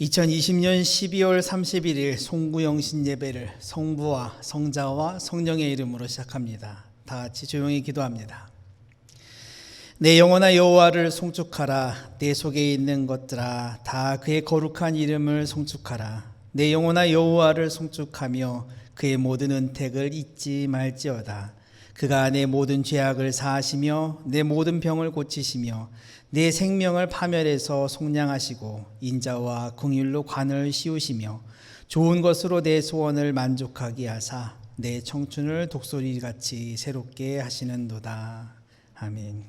2020년 12월 31일 송구영신 예배를 성부와 성자와 성령의 이름으로 시작합니다. 다 같이 조용히 기도합니다. 내 영혼아 여호와를 송축하라. 내 속에 있는 것들아 다 그의 거룩한 이름을 송축하라. 내 영혼아 여호와를 송축하며 그의 모든 은택을 잊지 말지어다. 그가 내 모든 죄악을 사하시며 내 모든 병을 고치시며 내 생명을 파멸해서 속량하시고 인자와 긍휼로 관을 씌우시며 좋은 것으로 내 소원을 만족하게 하사 내 청춘을 독소리같이 새롭게 하시는도다. 아멘.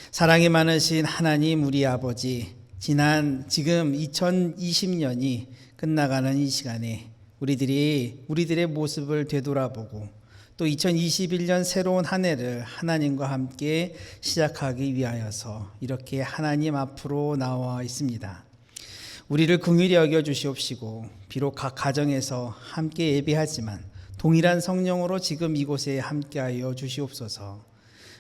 사랑이 많으신 하나님 우리 아버지, 지금 2020년이 끝나가는 이 시간에 우리들의 모습을 되돌아보고 또 2021년 새로운 한 해를 하나님과 함께 시작하기 위하여서 이렇게 하나님 앞으로 나와 있습니다. 우리를 긍휼히 여겨 주시옵시고 비록 각 가정에서 함께 예배하지만 동일한 성령으로 지금 이곳에 함께하여 주시옵소서.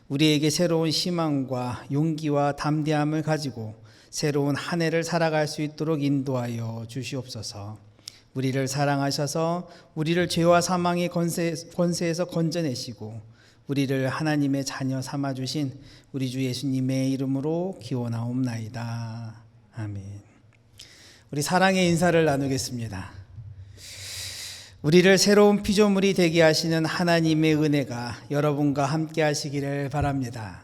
우리에게 새로운 희망과 용기와 담대함을 가지고 새로운 한 해를 살아갈 수 있도록 인도하여 주시옵소서. 우리를 사랑하셔서 우리를 죄와 사망의 권세에서 건져내시고 우리를 하나님의 자녀 삼아주신 우리 주 예수님의 이름으로 기원하옵나이다. 아멘. 우리 사랑의 인사를 나누겠습니다. 우리를 새로운 피조물이 되게 하시는 하나님의 은혜가 여러분과 함께 하시기를 바랍니다.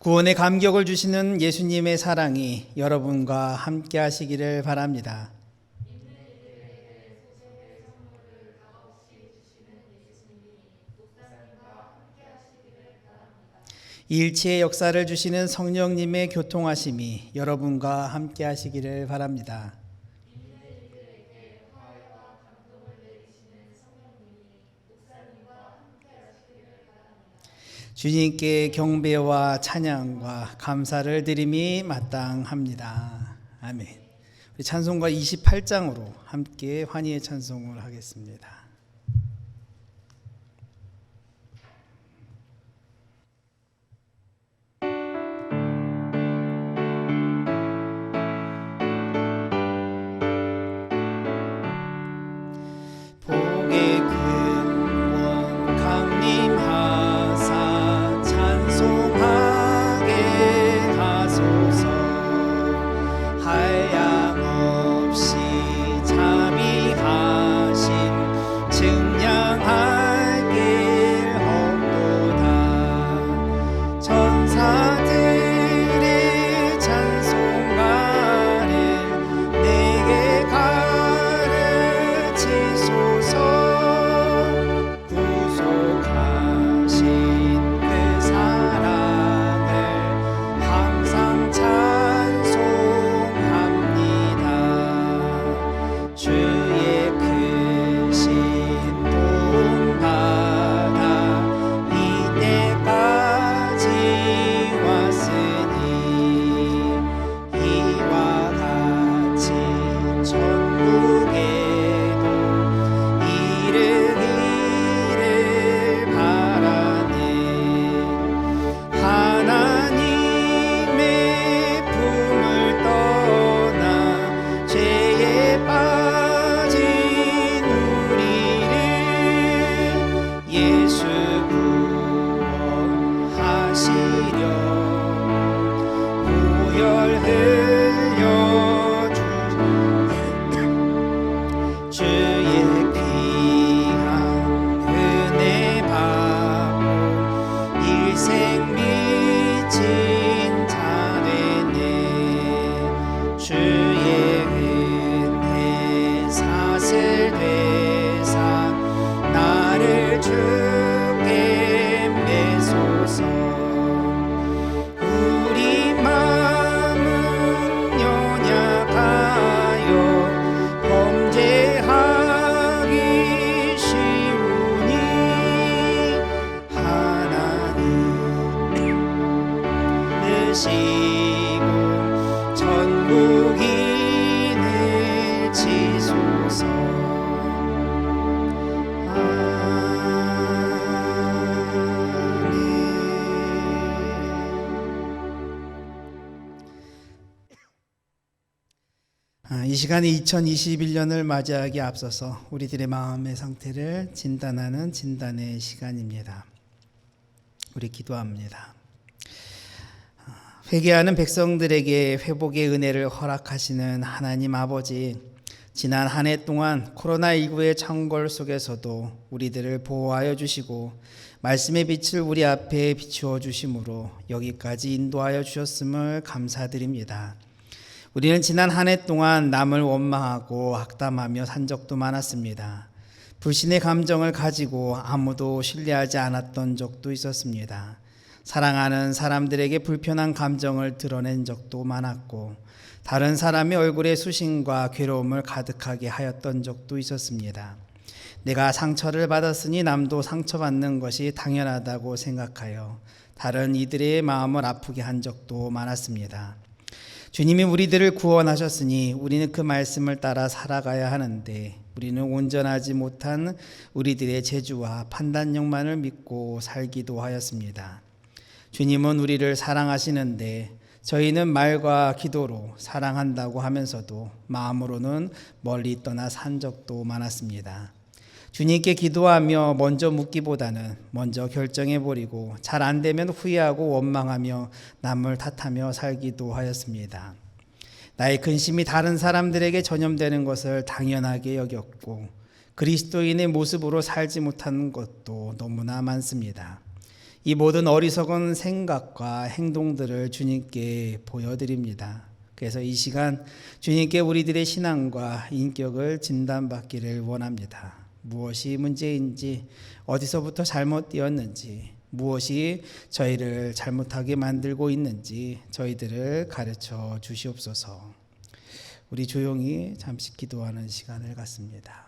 구원의 감격을 주시는 예수님의 사랑이 여러분과 함께 하시기를 바랍니다. 일체의 역사를 주시는 성령님의 교통하심이 여러분과 함께 하시기를 바랍니다. 주님께 경배와 찬양과 감사를 드림이 마땅합니다. 아멘. 우리 찬송가 28장으로 함께 환희의 찬송을 하겠습니다. 복의 근원 강림하사 찬송하게 하소서. 주시고 천국인을 치소서. 이 시간이 2021년을 맞이하기에 앞서서 우리들의 마음의 상태를 진단하는 진단의 시간입니다. 우리 기도합니다. 회개하는 백성들에게 회복의 은혜를 허락하시는 하나님 아버지, 지난 한 해 동안 코로나19의 창궐 속에서도 우리들을 보호하여 주시고 말씀의 빛을 우리 앞에 비추어 주심으로 여기까지 인도하여 주셨음을 감사드립니다. 우리는 지난 한 해 동안 남을 원망하고 악담하며 산 적도 많았습니다. 불신의 감정을 가지고 아무도 신뢰하지 않았던 적도 있었습니다. 사랑하는 사람들에게 불편한 감정을 드러낸 적도 많았고 다른 사람의 얼굴에 수심과 괴로움을 가득하게 하였던 적도 있었습니다. 내가 상처를 받았으니 남도 상처받는 것이 당연하다고 생각하여 다른 이들의 마음을 아프게 한 적도 많았습니다. 주님이 우리들을 구원하셨으니 우리는 그 말씀을 따라 살아가야 하는데 우리는 온전하지 못한 우리들의 재주와 판단력만을 믿고 살기도 하였습니다. 주님은 우리를 사랑하시는데 저희는 말과 기도로 사랑한다고 하면서도 마음으로는 멀리 떠나 산 적도 많았습니다. 주님께 기도하며 먼저 묻기보다는 먼저 결정해버리고 잘 안되면 후회하고 원망하며 남을 탓하며 살기도 하였습니다. 나의 근심이 다른 사람들에게 전염되는 것을 당연하게 여겼고 그리스도인의 모습으로 살지 못하는 것도 너무나 많습니다. 이 모든 어리석은 생각과 행동들을 주님께 보여드립니다. 그래서 이 시간 주님께 우리들의 신앙과 인격을 진단받기를 원합니다. 무엇이 문제인지, 어디서부터 잘못되었는지, 무엇이 저희를 잘못하게 만들고 있는지 저희들을 가르쳐 주시옵소서. 우리 조용히 잠시 기도하는 시간을 갖습니다.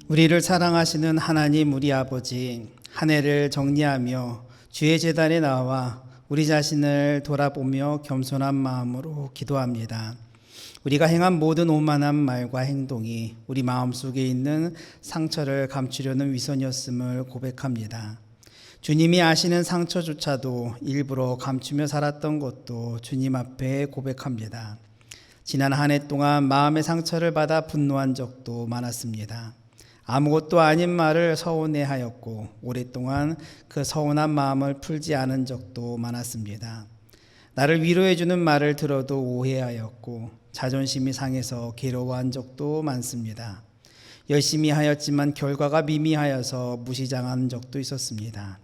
우리를 사랑하시는 하나님 우리 아버지, 한 해를 정리하며 주의 제단에 나와 우리 자신을 돌아보며 겸손한 마음으로 기도합니다. 우리가 행한 모든 오만한 말과 행동이 우리 마음속에 있는 상처를 감추려는 위선이었음을 고백합니다. 주님이 아시는 상처조차도 일부러 감추며 살았던 것도 주님 앞에 고백합니다. 지난 한 해 동안 마음의 상처를 받아 분노한 적도 많았습니다. 아무것도 아닌 말을 서운해하였고 오랫동안 그 서운한 마음을 풀지 않은 적도 많았습니다. 나를 위로해주는 말을 들어도 오해하였고 자존심이 상해서 괴로워한 적도 많습니다. 열심히 하였지만 결과가 미미하여서 무시당한 적도 있었습니다.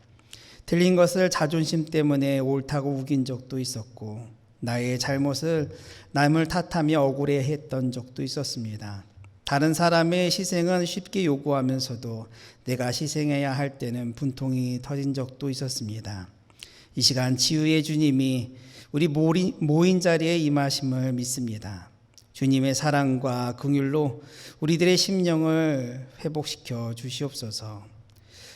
틀린 것을 자존심 때문에 옳다고 우긴 적도 있었고 나의 잘못을 남을 탓하며 억울해했던 적도 있었습니다. 다른 사람의 희생은 쉽게 요구하면서도 내가 희생해야 할 때는 분통이 터진 적도 있었습니다. 이 시간 치유의 주님이 우리 모인 자리에 임하심을 믿습니다. 주님의 사랑과 긍휼로 우리들의 심령을 회복시켜 주시옵소서.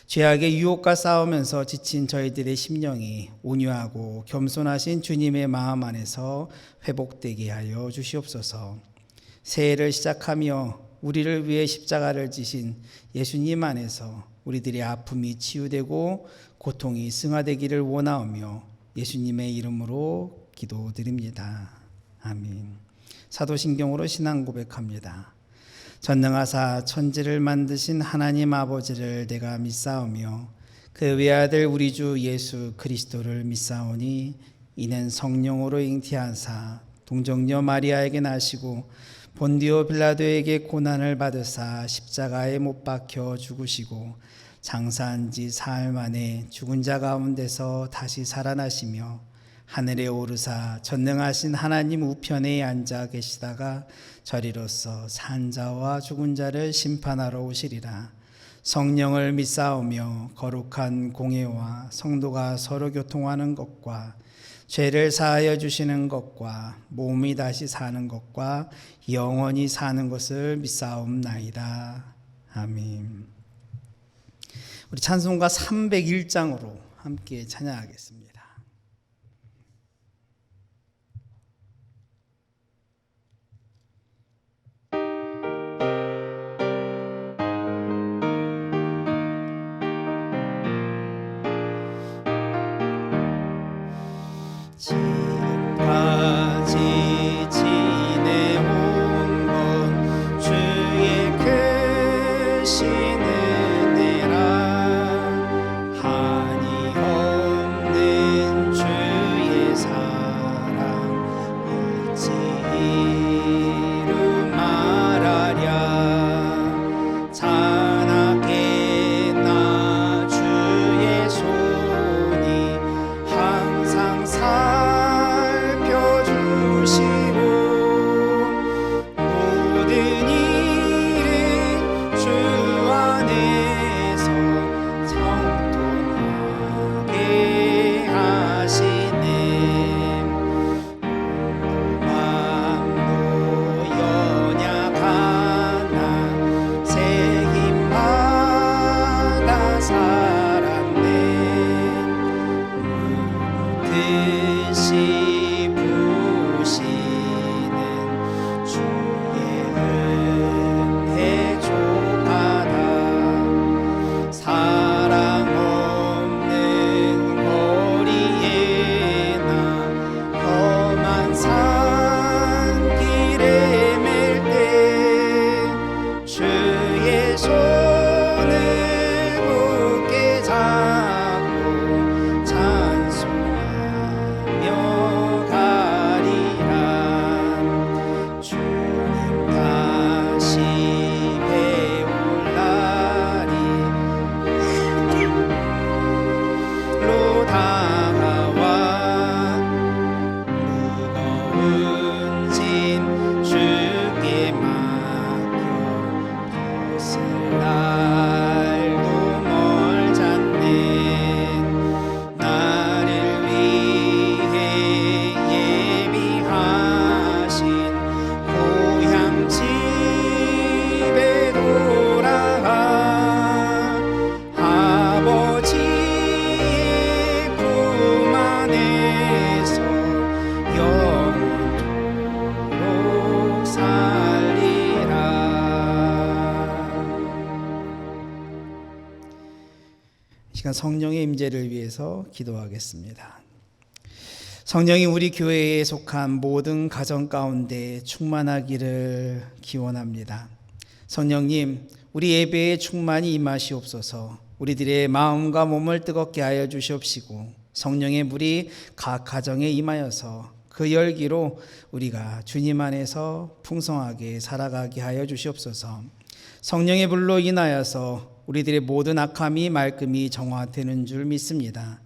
죄악의 유혹과 싸우면서 지친 저희들의 심령이 온유하고 겸손하신 주님의 마음 안에서 회복되게 하여 주시옵소서. 새해를 시작하며 우리를 위해 십자가를 지신 예수님 안에서 우리들의 아픔이 치유되고 고통이 승화되기를 원하오며 예수님의 이름으로 기도드립니다. 아멘. 사도신경으로 신앙 고백합니다. 전능하사 천지를 만드신 하나님 아버지를 내가 믿사오며 그 외아들 우리 주 예수 그리스도를 믿사오니 이는 성령으로 잉태하사 동정녀 마리아에게 나시고 본디오 빌라도에게 고난을 받으사 십자가에 못 박혀 죽으시고 장사한 지 사흘 만에 죽은 자 가운데서 다시 살아나시며 하늘에 오르사 전능하신 하나님 우편에 앉아 계시다가 저리로서 산 자와 죽은 자를 심판하러 오시리라. 성령을 믿사오며 거룩한 공회와 성도가 서로 교통하는 것과 죄를 사하여 주시는 것과 몸이 다시 사는 것과 영원히 사는 것을 믿사옵나이다. 아멘. 우리 찬송가 301장으로 함께 찬양하겠습니다. 지금까지 지내온 것 주의 크신 은혜라 한이 없는 주의 사랑 어찌 이루 말하랴 자나깨나 주의 손이 항상 살펴주시고 모든 일은 주 안에서 정통하게 하시네. 마음도 연약하나 새 힘마다 살았네. 듯이 부시는 주의 은혜 족하다. 사랑 없는 거리에 나 험한 산길에 맬 때 주의 손을 굳게 잡고 찬송하며 가리라. 주님 다시 배울 날이 로 다가와 무거운 짐 주께 맡겨 벗을 날도 멀잖네. 나를 위해 예비하신 고향 집에 돌아가 아버지의 품 안에서 영원토록 살리라. 이 시간 성령의 임재를 위해서 기도하겠습니다. 성령이 우리 교회에 속한 모든 가정 가운데 충만하기를 기원합니다. 성령님, 우리 예배에 충만히 임하시옵소서. 우리들의 마음과 몸을 뜨겁게 하여 주시옵시고 성령의 물이 각 가정에 임하여서 그 열기로 우리가 주님 안에서 풍성하게 살아가게 하여 주시옵소서. 성령의 불로 인하여서 우리들의 모든 악함이 말끔히 정화되는 줄 믿습니다.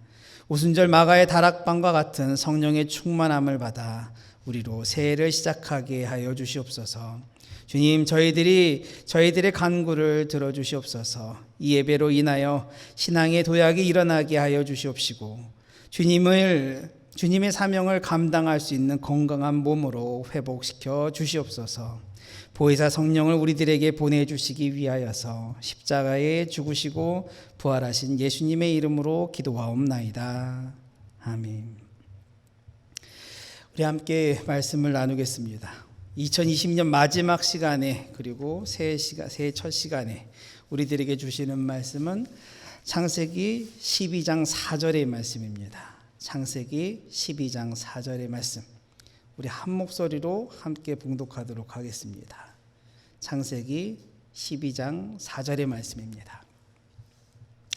오순절 마가의 다락방과 같은 성령의 충만함을 받아 우리로 새해를 시작하게 하여 주시옵소서. 주님, 저희들의 간구를 들어주시옵소서. 이 예배로 인하여 신앙의 도약이 일어나게 하여 주시옵시고 주님의 사명을 감당할 수 있는 건강한 몸으로 회복시켜 주시옵소서. 보혜사 성령을 우리들에게 보내주시기 위하여서 십자가에 죽으시고 부활하신 예수님의 이름으로 기도하옵나이다. 아멘. 우리 함께 말씀을 나누겠습니다. 2020년 마지막 시간에 그리고 새해 첫 시간에 우리들에게 주시는 말씀은 창세기 12장 4절의 말씀입니다. 창세기 12장 4절의 말씀, 우리 한 목소리로 함께 봉독하도록 하겠습니다. 창세기 12장 4절의 말씀입니다.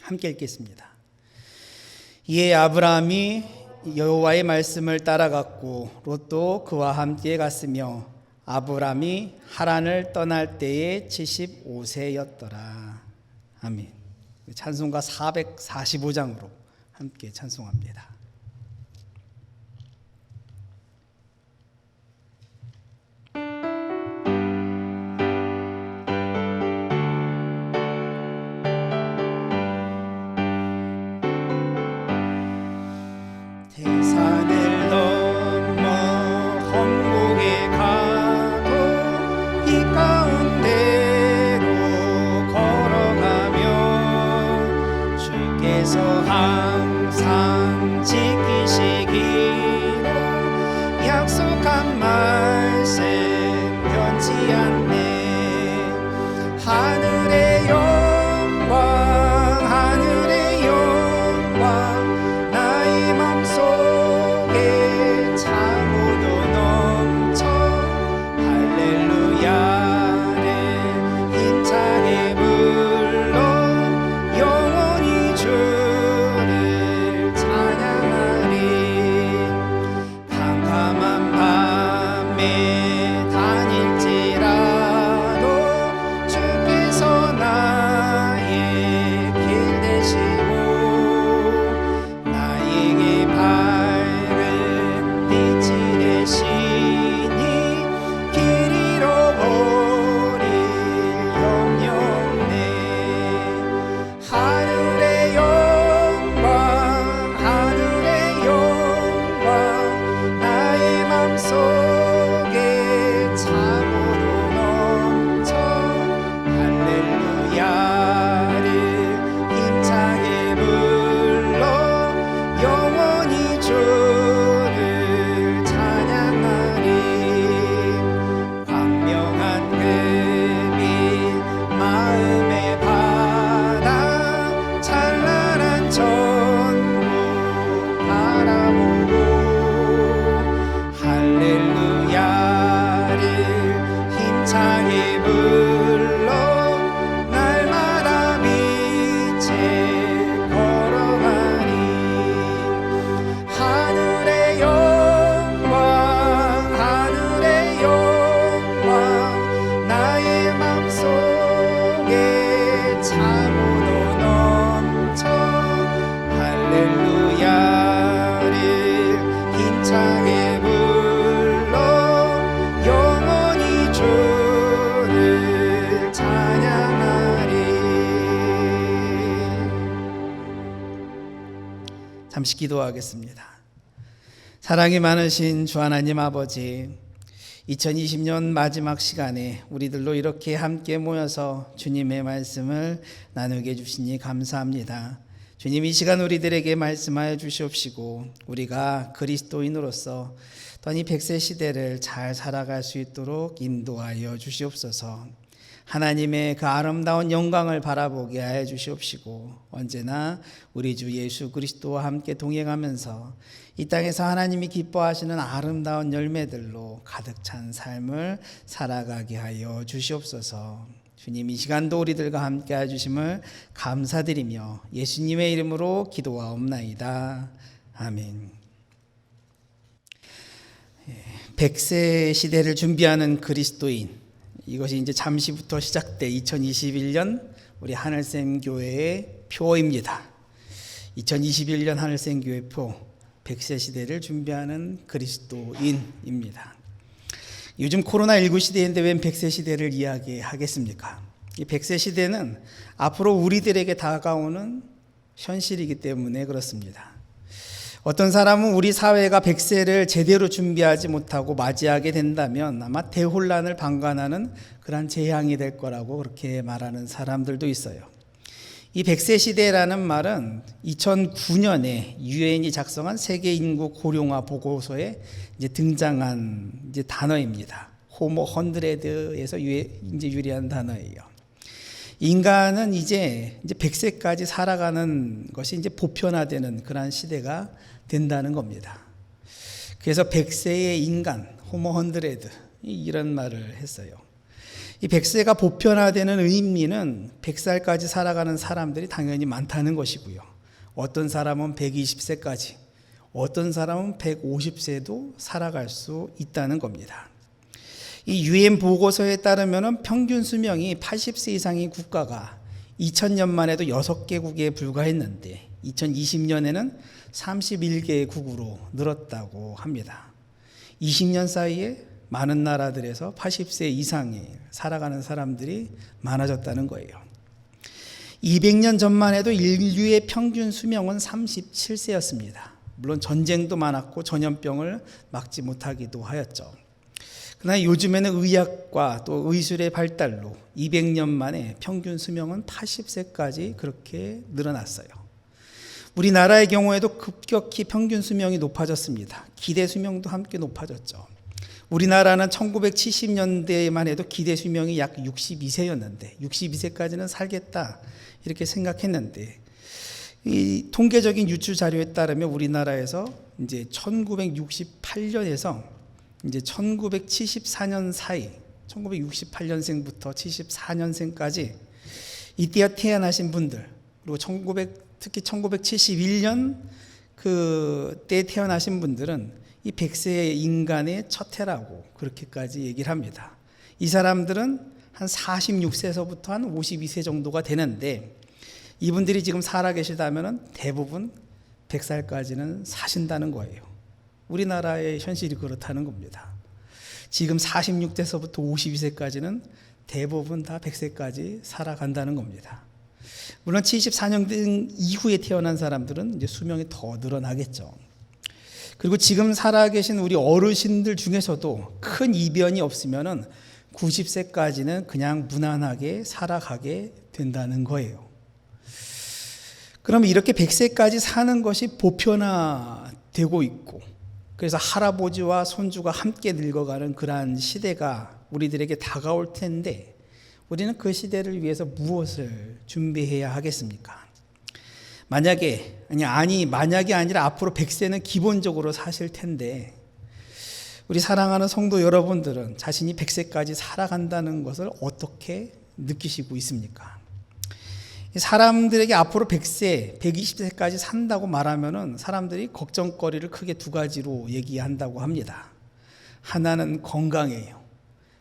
함께 읽겠습니다. 이에 아브라함이 여호와의 말씀을 따라갔고 롯도 그와 함께 갔으며 아브라함이 하란을 떠날 때에 75세였더라. 아멘. 찬송가 445장으로 함께 찬송합니다. 대산을 넘어 험곡에 가도 이 가운데로 걸어가며 주께서 항상 지키시기로 약속한 말씀 변치 않네. 하늘의 영광 하늘의 영광 나의 맘속에 참으로 넘쳐 할렐루야를 힘차게 불러 영원히 주를 찬양하리. 캄캄한 밤에 다닐지라도 주께서 나의 길 되시고 나에게 밝은 빛이 되시니 길 잃어버릴 염려 없네. 하늘의 영광 하늘의 영광 나의 맘속에 참으로 넘쳐 할렐루야를 힘차게 불러 영원히 주를 찬양하리. 광명한 그빛 마음의 바다 찬란한 천국 바라보고 할렐루야를 힘차게 불러 날마다 빛에 걸어가리. 하늘의 영광 하늘의 영광 나의 맘속에 참으로 넘쳐 할렐루야를 힘차게 불러 영원히 주를 찬양하리. 잠시 기도하겠습니다. 사랑이 많으신 주 하나님 아버지, 2020년 마지막 시간에 우리들로 이렇게 함께 모여서 주님의 말씀을 나누게 해주시니 감사합니다. 주님, 이 시간 우리들에게 말씀하여 주시옵시고 우리가 그리스도인으로서 또한 이 100세 시대를 잘 살아갈 수 있도록 인도하여 주시옵소서. 하나님의 그 아름다운 영광을 바라보게 하여 주시옵시고 언제나 우리 주 예수 그리스도와 함께 동행하면서 이 땅에서 하나님이 기뻐하시는 아름다운 열매들로 가득 찬 삶을 살아가게 하여 주시옵소서. 주님, 이 시간도 우리들과 함께 해주심을 감사드리며 예수님의 이름으로 기도하옵나이다. 아멘. 100세 시대를 준비하는 그리스도인, 이것이 이제 잠시부터 시작돼 2021년 우리 하늘샘 교회의 표입니다. 2021년 하늘샘 교회 표, 100세 시대를 준비하는 그리스도인입니다. 요즘 코로나19 시대인데 웬 100세 시대를 이야기하겠습니까? 이 100세 시대는 앞으로 우리들에게 다가오는 현실이기 때문에 그렇습니다. 어떤 사람은 우리 사회가 100세를 제대로 준비하지 못하고 맞이하게 된다면 아마 대혼란을 방관하는 그런 재앙이 될 거라고 그렇게 말하는 사람들도 있어요. 이 100세 시대라는 말은 2009년에 유엔이 작성한 세계 인구 고령화 보고서에 이제 등장한 이제 단어입니다. 호모 헌드레드에서 이제 유래한 단어예요. 인간은 이제 100세까지 살아가는 것이 이제 보편화되는 그런 시대가 된다는 겁니다. 그래서 100세의 인간, 호모 헌드레드 이런 말을 했어요. 이 100세가 보편화되는 의미는 100살까지 살아가는 사람들이 당연히 많다는 것이고요. 어떤 사람은 120세까지, 어떤 사람은 150세도 살아갈 수 있다는 겁니다. 이 UN 보고서에 따르면 평균 수명이 80세 이상의 국가가 2000년만 해도 6개국에 불과했는데 2020년에는 31개국으로 늘었다고 합니다. 20년 사이에 많은 나라들에서 80세 이상이 살아가는 사람들이 많아졌다는 거예요. 200년 전만 해도 인류의 평균 수명은 37세였습니다. 물론 전쟁도 많았고 전염병을 막지 못하기도 하였죠. 그러나 요즘에는 의학과 또 의술의 발달로 200년 만에 평균 수명은 80세까지 그렇게 늘어났어요. 우리나라의 경우에도 급격히 평균 수명이 높아졌습니다. 기대 수명도 함께 높아졌죠. 우리나라는 1970년대에만 해도 기대 수명이 약 62세였는데 62세까지는 살겠다 이렇게 생각했는데 이 통계적인 유출 자료에 따르면 우리나라에서 이제 1968년에서 이제 1974년 사이 1968년생부터 74년생까지 이때 태어나신 분들 그리고 특히 1971년 그때 태어나신 분들은 이 100세 인간의 첫 해라고 그렇게까지 얘기를 합니다. 이 사람들은 한 46세서부터 한 52세 정도가 되는데 이분들이 지금 살아계시다면 대부분 100살까지는 사신다는 거예요. 우리나라의 현실이 그렇다는 겁니다. 지금 46세서부터 52세까지는 대부분 다 100세까지 살아간다는 겁니다. 물론 74년 이후에 태어난 사람들은 이제 수명이 더 늘어나겠죠. 그리고 지금 살아계신 우리 어르신들 중에서도 큰 이변이 없으면은 90세까지는 그냥 무난하게 살아가게 된다는 거예요. 그럼 이렇게 100세까지 사는 것이 보편화되고 있고 그래서 할아버지와 손주가 함께 늙어가는 그러한 시대가 우리들에게 다가올 텐데 우리는 그 시대를 위해서 무엇을 준비해야 하겠습니까? 만약이 아니라 앞으로 100세는 기본적으로 사실 텐데 우리 사랑하는 성도 여러분들은 자신이 100세까지 살아간다는 것을 어떻게 느끼시고 있습니까? 사람들에게 앞으로 100세, 120세까지 산다고 말하면은 사람들이 걱정거리를 크게 두 가지로 얘기한다고 합니다. 하나는 건강이에요.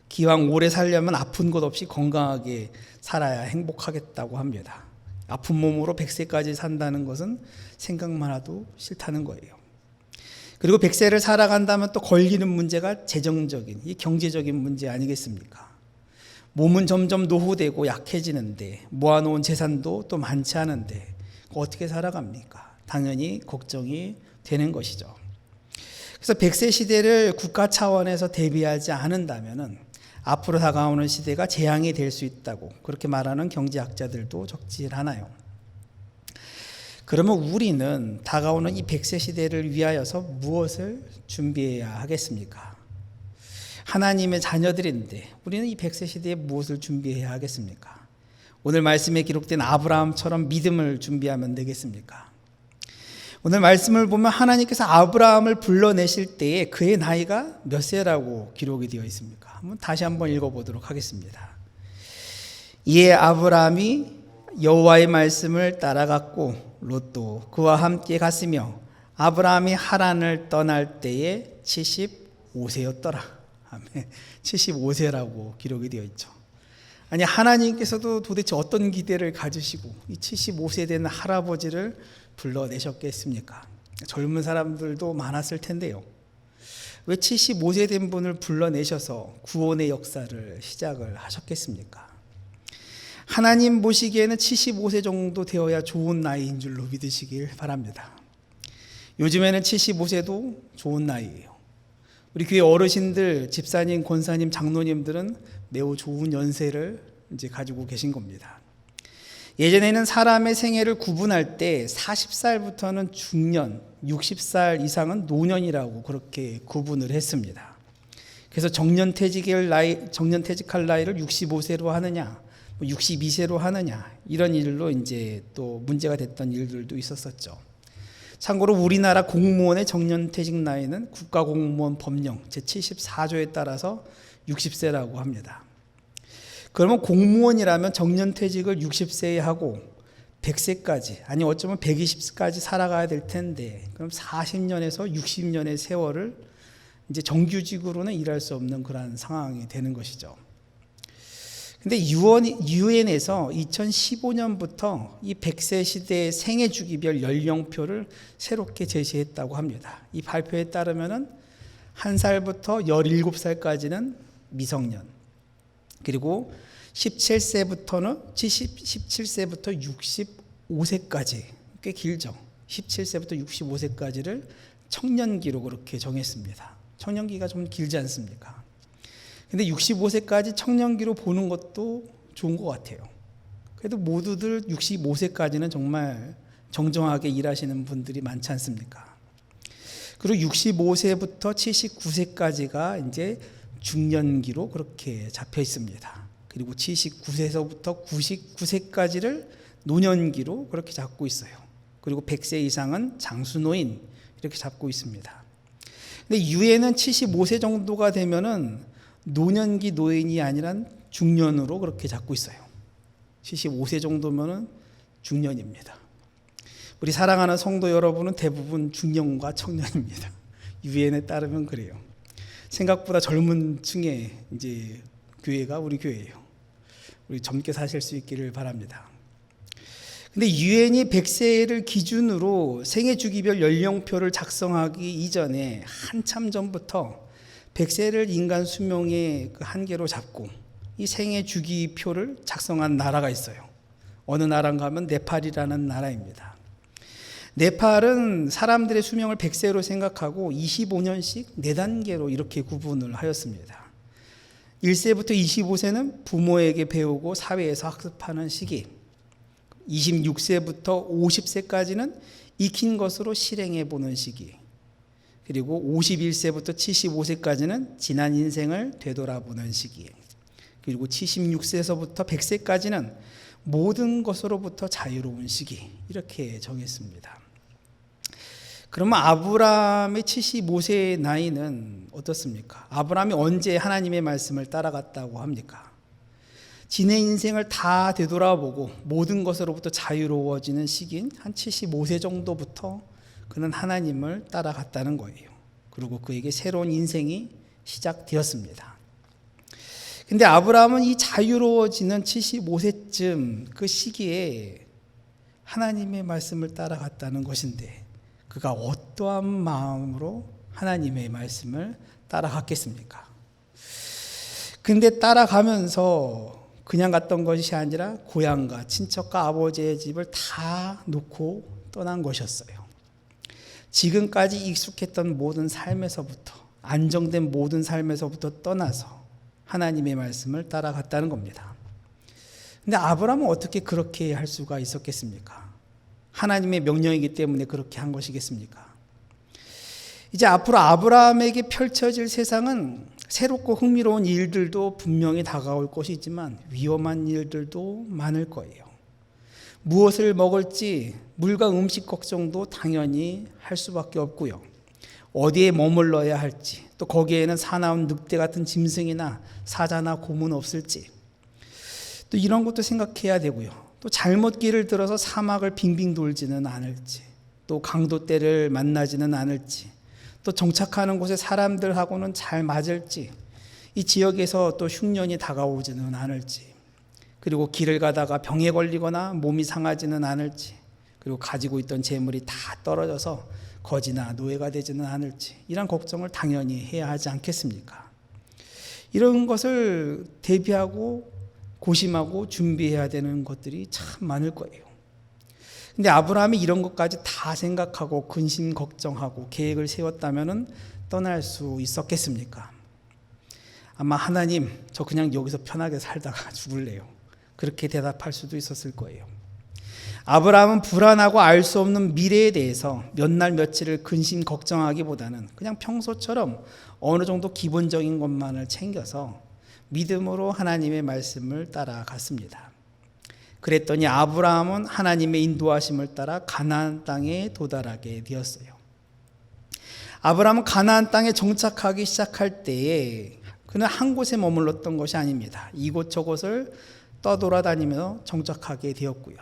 기왕 오래 살려면 아픈 것 없이 건강하게 살아야 행복하겠다고 합니다. 아픈 몸으로 100세까지 산다는 것은 생각만 해도 싫다는 거예요. 그리고 100세를 살아간다면 또 걸리는 문제가 재정적인, 이 경제적인 문제 아니겠습니까? 몸은 점점 노후되고 약해지는데 모아놓은 재산도 또 많지 않은데 어떻게 살아갑니까? 당연히 걱정이 되는 것이죠. 그래서 100세 시대를 국가 차원에서 대비하지 않는다면 앞으로 다가오는 시대가 재앙이 될 수 있다고 그렇게 말하는 경제학자들도 적지 않아요. 그러면 우리는 다가오는 이 100세 시대를 위하여서 무엇을 준비해야 하겠습니까? 하나님의 자녀들인데 우리는 이 100세 시대에 무엇을 준비해야 하겠습니까? 오늘 말씀에 기록된 아브라함처럼 믿음을 준비하면 되겠습니까? 오늘 말씀을 보면 하나님께서 아브라함을 불러내실 때에 그의 나이가 몇 세라고 기록이 되어 있습니까? 다시 한번 읽어보도록 하겠습니다. 이에 아브라함이 여호와의 말씀을 따라갔고 롯도 그와 함께 갔으며 아브라함이 하란을 떠날 때에 75세였더라. 아멘. 75세라고 기록이 되어 있죠. 아니 하나님께서도 도대체 어떤 기대를 가지시고 이 75세 된 할아버지를 불러내셨겠습니까? 젊은 사람들도 많았을 텐데요. 왜 75세 된 분을 불러내셔서 구원의 역사를 시작을 하셨겠습니까? 하나님 보시기에는 75세 정도 되어야 좋은 나이인 줄로 믿으시길 바랍니다. 요즘에는 75세도 좋은 나이예요. 우리 교회 어르신들, 집사님, 권사님, 장로님들은 매우 좋은 연세를 이제 가지고 계신 겁니다. 예전에는 사람의 생애를 구분할 때 40살부터는 중년, 60살 이상은 노년이라고 그렇게 구분을 했습니다. 그래서 정년퇴직할 나이를 65세로 하느냐, 62세로 하느냐 이런 일로 이제 또 문제가 됐던 일들도 있었었죠. 참고로 우리나라 공무원의 정년퇴직 나이는 국가공무원 법령 제74조에 따라서 60세라고 합니다. 그러면 공무원이라면 정년퇴직을 60세에 하고 100세까지, 아니 어쩌면 120세까지 살아가야 될 텐데, 그럼 40년에서 60년의 세월을 이제 정규직으로는 일할 수 없는 그런 상황이 되는 것이죠. 근데 유엔에서 2015년부터 이 100세 시대의 생애주기별 연령표를 새롭게 제시했다고 합니다. 이 발표에 따르면은 1살부터 17살까지는 미성년, 그리고 17세부터 65세까지, 꽤 길죠. 17세부터 65세까지를 청년기로 그렇게 정했습니다. 청년기가 좀 길지 않습니까? 근데 65세까지 청년기로 보는 것도 좋은 것 같아요. 그래도 모두들 65세까지는 정말 정정하게 일하시는 분들이 많지 않습니까? 그리고 65세부터 79세까지가 이제 중년기로 그렇게 잡혀 있습니다. 그리고 79세서부터 99세까지를 노년기로 그렇게 잡고 있어요. 그리고 100세 이상은 장수노인 이렇게 잡고 있습니다. 근데 유엔은 75세 정도가 되면은 노년기 노인이 아니라 중년으로 그렇게 잡고 있어요. 75세 정도면은 중년입니다. 우리 사랑하는 성도 여러분은 대부분 중년과 청년입니다. 유엔에 따르면 그래요. 생각보다 젊은 층의 이제 교회가 우리 교회예요. 우리 젊게 사실 수 있기를 바랍니다. 근데 유엔이 100세를 기준으로 생애주기별 연령표를 작성하기 이전에 한참 전부터 100세를 인간 수명의 그 한계로 잡고 이 생애주기표를 작성한 나라가 있어요. 어느 나라인가 하면 네팔이라는 나라입니다. 네팔은 사람들의 수명을 100세로 생각하고 25년씩 4단계로 이렇게 구분을 하였습니다. 1세부터 25세는 부모에게 배우고 사회에서 학습하는 시기, 26세부터 50세까지는 익힌 것으로 실행해 보는 시기, 그리고 51세부터 75세까지는 지난 인생을 되돌아보는 시기, 그리고 76세에서부터 100세까지는 모든 것으로부터 자유로운 시기, 이렇게 정했습니다. 그러면 아브라함의 75세의 나이는 어떻습니까? 아브라함이 언제 하나님의 말씀을 따라갔다고 합니까? 지내 인생을 다 되돌아보고 모든 것으로부터 자유로워지는 시기인 한 75세 정도부터 그는 하나님을 따라갔다는 거예요. 그리고 그에게 새로운 인생이 시작되었습니다. 근데 아브라함은 이 자유로워지는 75세쯤 그 시기에 하나님의 말씀을 따라갔다는 것인데, 그가 어떠한 마음으로 하나님의 말씀을 따라갔겠습니까? 근데 따라가면서 그냥 갔던 것이 아니라 고향과 친척과 아버지의 집을 다 놓고 떠난 것이었어요. 지금까지 익숙했던 모든 삶에서부터, 안정된 모든 삶에서부터 떠나서 하나님의 말씀을 따라갔다는 겁니다. 근데 아브라함은 어떻게 그렇게 할 수가 있었겠습니까? 하나님의 명령이기 때문에 그렇게 한 것이겠습니까? 이제 앞으로 아브라함에게 펼쳐질 세상은 새롭고 흥미로운 일들도 분명히 다가올 것이지만 위험한 일들도 많을 거예요. 무엇을 먹을지 물과 음식 걱정도 당연히 할 수밖에 없고요. 어디에 머물러야 할지, 또 거기에는 사나운 늑대 같은 짐승이나 사자나 곰은 없을지, 또 이런 것도 생각해야 되고요. 또 잘못 길을 들어서 사막을 빙빙 돌지는 않을지, 또 강도떼를 만나지는 않을지, 또 정착하는 곳에 사람들하고는 잘 맞을지, 이 지역에서 또 흉년이 다가오지는 않을지, 그리고 길을 가다가 병에 걸리거나 몸이 상하지는 않을지, 그리고 가지고 있던 재물이 다 떨어져서 거지나 노예가 되지는 않을지, 이런 걱정을 당연히 해야 하지 않겠습니까? 이런 것을 대비하고 고심하고 준비해야 되는 것들이 참 많을 거예요. 근데 아브라함이 이런 것까지 다 생각하고 근심 걱정하고 계획을 세웠다면 떠날 수 있었겠습니까? 아마 하나님, 저 그냥 여기서 편하게 살다가 죽을래요, 그렇게 대답할 수도 있었을 거예요. 아브라함은 불안하고 알 수 없는 미래에 대해서 몇 날 며칠을 근심 걱정하기보다는 그냥 평소처럼 어느 정도 기본적인 것만을 챙겨서 믿음으로 하나님의 말씀을 따라갔습니다. 그랬더니 아브라함은 하나님의 인도하심을 따라 가나안 땅에 도달하게 되었어요. 아브라함은 가나안 땅에 정착하기 시작할 때에 그는 한 곳에 머물렀던 것이 아닙니다. 이곳저곳을 떠돌아다니며 정착하게 되었고요.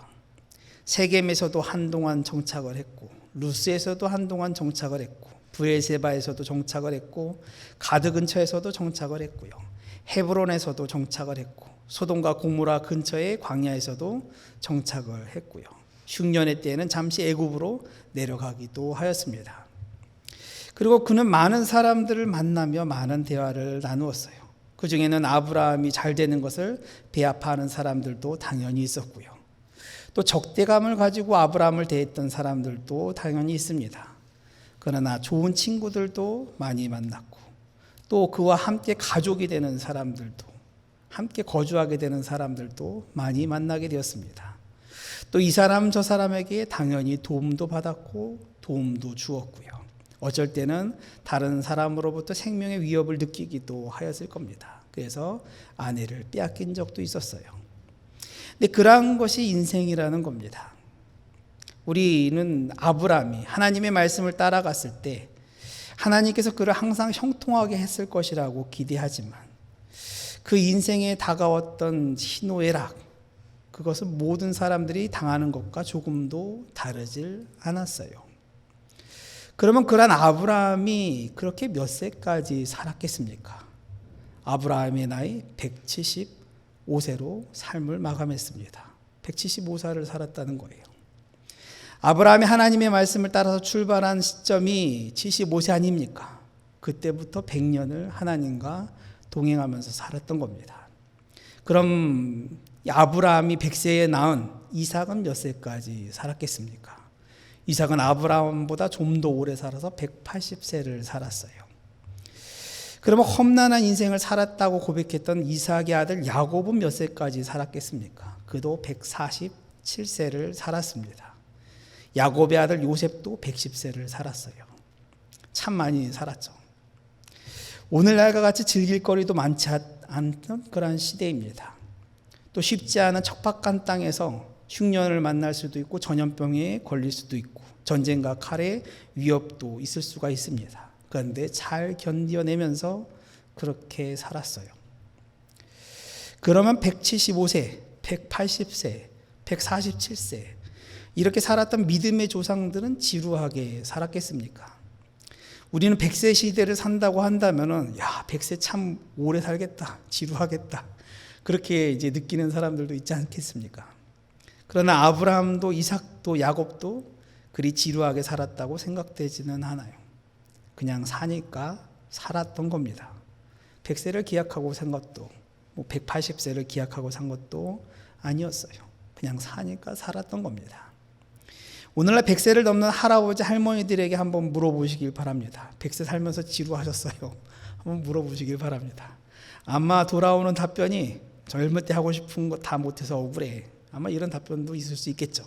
세겜에서도 한동안 정착을 했고, 루스에서도 한동안 정착을 했고, 브엘세바에서도 정착을 했고, 가드 근처에서도 정착을 했고요. 헤브론에서도 정착을 했고, 소돔과 고모라 근처의 광야에서도 정착을 했고요. 흉년의 때에는 잠시 애굽으로 내려가기도 하였습니다. 그리고 그는 많은 사람들을 만나며 많은 대화를 나누었어요. 그 중에는 아브라함이 잘 되는 것을 배아파하는 사람들도 당연히 있었고요. 또 적대감을 가지고 아브라함을 대했던 사람들도 당연히 있습니다. 그러나 좋은 친구들도 많이 만났고, 또 그와 함께 가족이 되는 사람들도, 함께 거주하게 되는 사람들도 많이 만나게 되었습니다. 또 이 사람 저 사람에게 당연히 도움도 받았고 도움도 주었고요. 어쩔 때는 다른 사람으로부터 생명의 위협을 느끼기도 하였을 겁니다. 그래서 아내를 빼앗긴 적도 있었어요. 근데 그러한 것이 인생이라는 겁니다. 우리는 아브라함이 하나님의 말씀을 따라갔을 때 하나님께서 그를 항상 형통하게 했을 것이라고 기대하지만, 그 인생에 다가왔던 희노애락, 그것은 모든 사람들이 당하는 것과 조금도 다르질 않았어요. 그러면 그런 아브라함이 그렇게 몇 세까지 살았겠습니까? 아브라함의 나이 175세로 삶을 마감했습니다. 175살을 살았다는 거예요. 아브라함이 하나님의 말씀을 따라서 출발한 시점이 75세 아닙니까? 그때부터 100년을 하나님과 동행하면서 살았던 겁니다. 그럼 아브라함이 100세에 낳은 이삭은 몇 세까지 살았겠습니까? 이삭은 아브라함보다 좀 더 오래 살아서 180세를 살았어요. 그러면 험난한 인생을 살았다고 고백했던 이삭의 아들 야곱은 몇 세까지 살았겠습니까? 그도 147세를 살았습니다. 야곱의 아들 요셉도 110세를 살았어요. 참 많이 살았죠. 오늘날과 같이 즐길 거리도 많지 않던 그런 시대입니다. 또 쉽지 않은 척박한 땅에서 흉년을 만날 수도 있고 전염병에 걸릴 수도 있고 전쟁과 칼의 위협도 있을 수가 있습니다. 그런데 잘 견뎌내면서 그렇게 살았어요. 그러면 175세, 180세, 147세 이렇게 살았던 믿음의 조상들은 지루하게 살았겠습니까? 우리는 100세 시대를 산다고 한다면은, 야, 100세 참 오래 살겠다, 지루하겠다, 그렇게 이제 느끼는 사람들도 있지 않겠습니까? 그러나 아브라함도 이삭도 야곱도 그리 지루하게 살았다고 생각되지는 않아요. 그냥 사니까 살았던 겁니다. 100세를 기약하고 산 것도 180세를 기약하고 산 것도 아니었어요. 그냥 사니까 살았던 겁니다. 오늘날 100세를 넘는 할아버지 할머니들에게 한번 물어보시길 바랍니다. 100세 살면서 지루하셨어요? 한번 물어보시길 바랍니다. 아마 돌아오는 답변이 젊을 때 하고 싶은 거 다 못해서 억울해, 아마 이런 답변도 있을 수 있겠죠.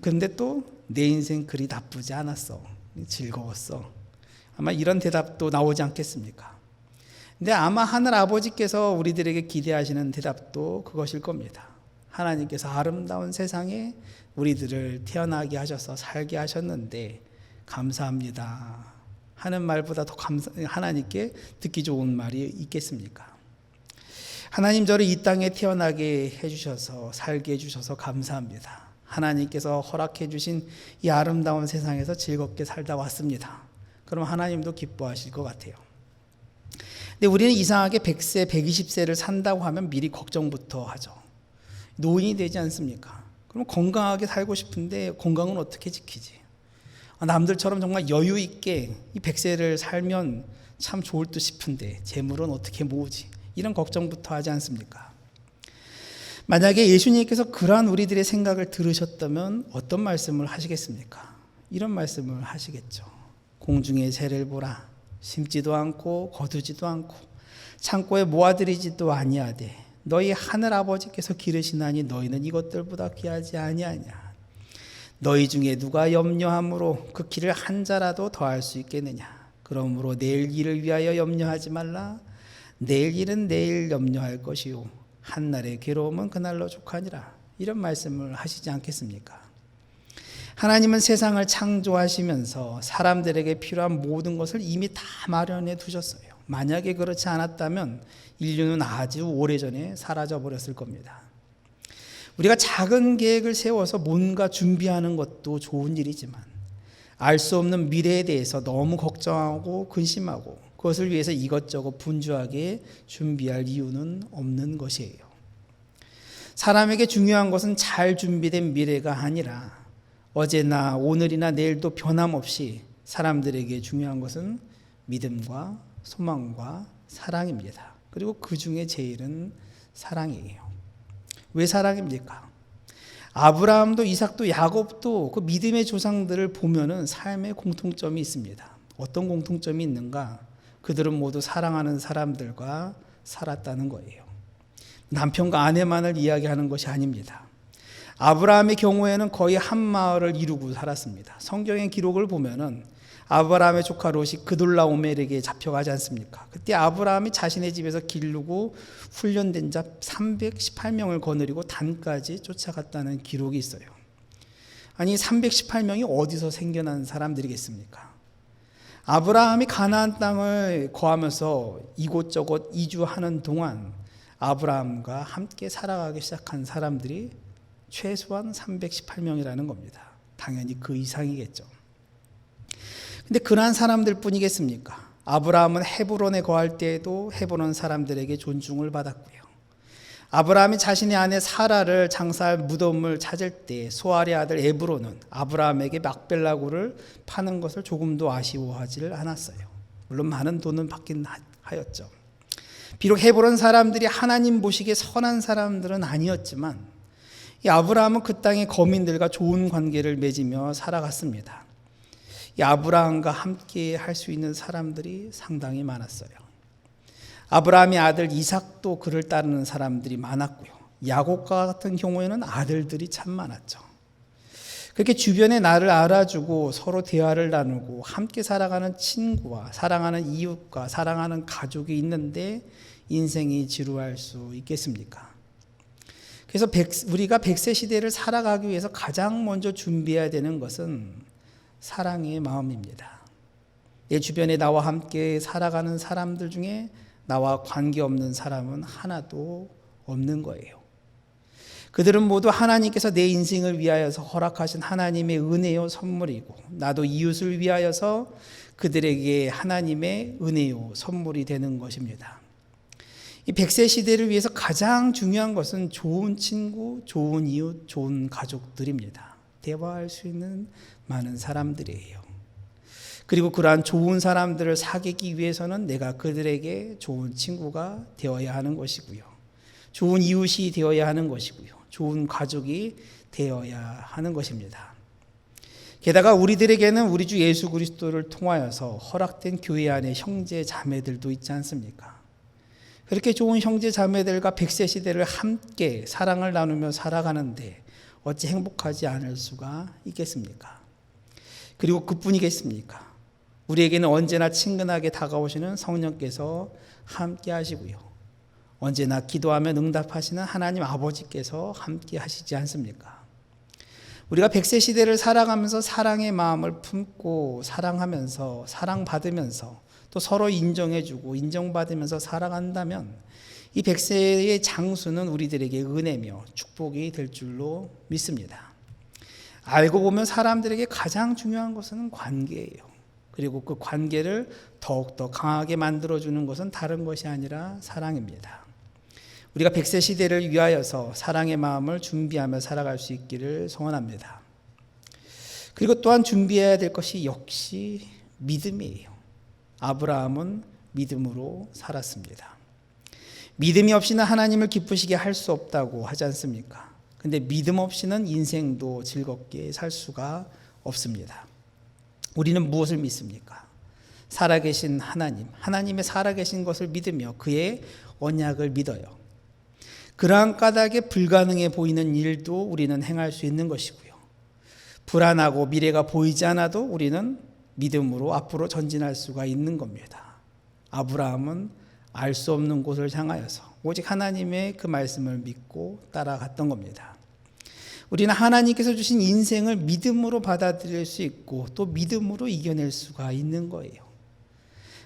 근데 또 내 인생 그리 나쁘지 않았어, 즐거웠어, 아마 이런 대답도 나오지 않겠습니까? 근데 아마 하늘 아버지께서 우리들에게 기대하시는 대답도 그것일 겁니다. 하나님께서 아름다운 세상에 우리들을 태어나게 하셔서 살게 하셨는데 감사합니다 하는 말보다 더 하나님께 듣기 좋은 말이 있겠습니까? 하나님, 저를 이 땅에 태어나게 해주셔서 살게 해주셔서 감사합니다. 하나님께서 허락해 주신 이 아름다운 세상에서 즐겁게 살다 왔습니다. 그럼 하나님도 기뻐하실 것 같아요. 근데 우리는 이상하게 100세, 120세를 산다고 하면 미리 걱정부터 하죠. 노인이 되지 않습니까? 그럼 건강하게 살고 싶은데 건강은 어떻게 지키지? 남들처럼 정말 여유 있게 이 100세를 살면 참 좋을 듯 싶은데 재물은 어떻게 모으지? 이런 걱정부터 하지 않습니까? 만약에 예수님께서 그러한 우리들의 생각을 들으셨다면 어떤 말씀을 하시겠습니까? 이런 말씀을 하시겠죠. 공중의 새를 보라. 심지도 않고 거두지도 않고 창고에 모아들이지도 아니하되 너희 하늘 아버지께서 기르시나니 너희는 이것들보다 귀하지 아니하냐. 너희 중에 누가 염려함으로 그 길을 한 자라도 더할 수 있겠느냐. 그러므로 내일 일을 위하여 염려하지 말라. 내일 일은 내일 염려할 것이요 한날의 괴로움은 그날로 족하니라. 이런 말씀을 하시지 않겠습니까? 하나님은 세상을 창조하시면서 사람들에게 필요한 모든 것을 이미 다 마련해 두셨어요. 만약에 그렇지 않았다면 인류는 아주 오래전에 사라져 버렸을 겁니다. 우리가 작은 계획을 세워서 뭔가 준비하는 것도 좋은 일이지만 알 수 없는 미래에 대해서 너무 걱정하고 근심하고 그것을 위해서 이것저것 분주하게 준비할 이유는 없는 것이에요. 사람에게 중요한 것은 잘 준비된 미래가 아니라 어제나 오늘이나 내일도 변함없이 사람들에게 중요한 것은 믿음과 소망과 사랑입니다. 그리고 그 중에 제일은 사랑이에요. 왜 사랑입니까? 아브라함도 이삭도 야곱도 그 믿음의 조상들을 보면은 삶에 공통점이 있습니다. 어떤 공통점이 있는가? 그들은 모두 사랑하는 사람들과 살았다는 거예요. 남편과 아내만을 이야기하는 것이 아닙니다. 아브라함의 경우에는 거의 한 마을을 이루고 살았습니다. 성경의 기록을 보면은 아브라함의 조카 롯이 그돌라오멜에게 잡혀가지 않습니까? 그때 아브라함이 자신의 집에서 기르고 훈련된 자 318명을 거느리고 단까지 쫓아갔다는 기록이 있어요. 아니 318명이 어디서 생겨난 사람들이겠습니까? 아브라함이 가나안 땅을 거하면서 이곳저곳 이주하는 동안 아브라함과 함께 살아가기 시작한 사람들이 최소한 318명이라는 겁니다. 당연히 그 이상이겠죠. 근데 그러한 사람들 뿐이겠습니까? 아브라함은 헤브론에 거할 때에도 헤브론 사람들에게 존중을 받았고요. 아브라함이 자신의 아내 사라를 장사할 무덤을 찾을 때 소알의 아들 에브론은 아브라함에게 막벨라고를 파는 것을 조금도 아쉬워하지를 않았어요. 물론 많은 돈은 받긴 하였죠. 비록 헤브론 사람들이 하나님 보시기에 선한 사람들은 아니었지만 이 아브라함은 그 땅의 거민들과 좋은 관계를 맺으며 살아갔습니다. 이 아브라함과 함께 할 수 있는 사람들이 상당히 많았어요. 아브라함의 아들 이삭도 그를 따르는 사람들이 많았고요. 야곱과 같은 경우에는 아들들이 참 많았죠. 그렇게 주변에 나를 알아주고 서로 대화를 나누고 함께 살아가는 친구와 사랑하는 이웃과 사랑하는 가족이 있는데 인생이 지루할 수 있겠습니까? 그래서 우리가 100세 시대를 살아가기 위해서 가장 먼저 준비해야 되는 것은 사랑의 마음입니다. 내 주변에 나와 함께 살아가는 사람들 중에 나와 관계없는 사람은 하나도 없는 거예요. 그들은 모두 하나님께서 내 인생을 위하여서 허락하신 하나님의 은혜요 선물이고 나도 이웃을 위하여서 그들에게 하나님의 은혜요 선물이 되는 것입니다. 이 100세 시대를 위해서 가장 중요한 것은 좋은 친구, 좋은 이웃, 좋은 가족들입니다. 대화할 수 있는 많은 사람들이에요. 그리고 그러한 좋은 사람들을 사귀기 위해서는 내가 그들에게 좋은 친구가 되어야 하는 것이고요. 좋은 이웃이 되어야 하는 것이고요. 좋은 가족이 되어야 하는 것입니다. 게다가 우리들에게는 우리 주 예수 그리스도를 통하여서 허락된 교회 안에 형제 자매들도 있지 않습니까? 그렇게 좋은 형제 자매들과 100세 시대를 함께 사랑을 나누며 살아가는데 어찌 행복하지 않을 수가 있겠습니까? 그리고 그뿐이겠습니까? 우리에게는 언제나 친근하게 다가오시는 성령께서 함께 하시고요. 언제나 기도하면 응답하시는 하나님 아버지께서 함께 하시지 않습니까? 우리가 100세 시대를 살아가면서 사랑의 마음을 품고 사랑하면서 사랑받으면서 또 서로 인정해주고 인정받으면서 살아간다면 이 100세의 장수는 우리들에게 은혜며 축복이 될 줄로 믿습니다. 알고 보면 사람들에게 가장 중요한 것은 관계예요. 그리고 그 관계를 더욱더 강하게 만들어주는 것은 다른 것이 아니라 사랑입니다. 우리가 100세 시대를 위하여서 사랑의 마음을 준비하며 살아갈 수 있기를 소원합니다. 그리고 또한 준비해야 될 것이 역시 믿음이에요. 아브라함은 믿음으로 살았습니다. 믿음이 없이는 하나님을 기쁘시게 할 수 없다고 하지 않습니까? 근데 믿음 없이는 인생도 즐겁게 살 수가 없습니다. 우리는 무엇을 믿습니까? 살아계신 하나님, 하나님의 살아계신 것을 믿으며 그의 언약을 믿어요. 그러한 까닭에 불가능해 보이는 일도 우리는 행할 수 있는 것이고요. 불안하고 미래가 보이지 않아도 우리는 믿음으로 앞으로 전진할 수가 있는 겁니다. 아브라함은 알 수 없는 곳을 향하여서 오직 하나님의 그 말씀을 믿고 따라갔던 겁니다. 우리는 하나님께서 주신 인생을 믿음으로 받아들일 수 있고 또 믿음으로 이겨낼 수가 있는 거예요.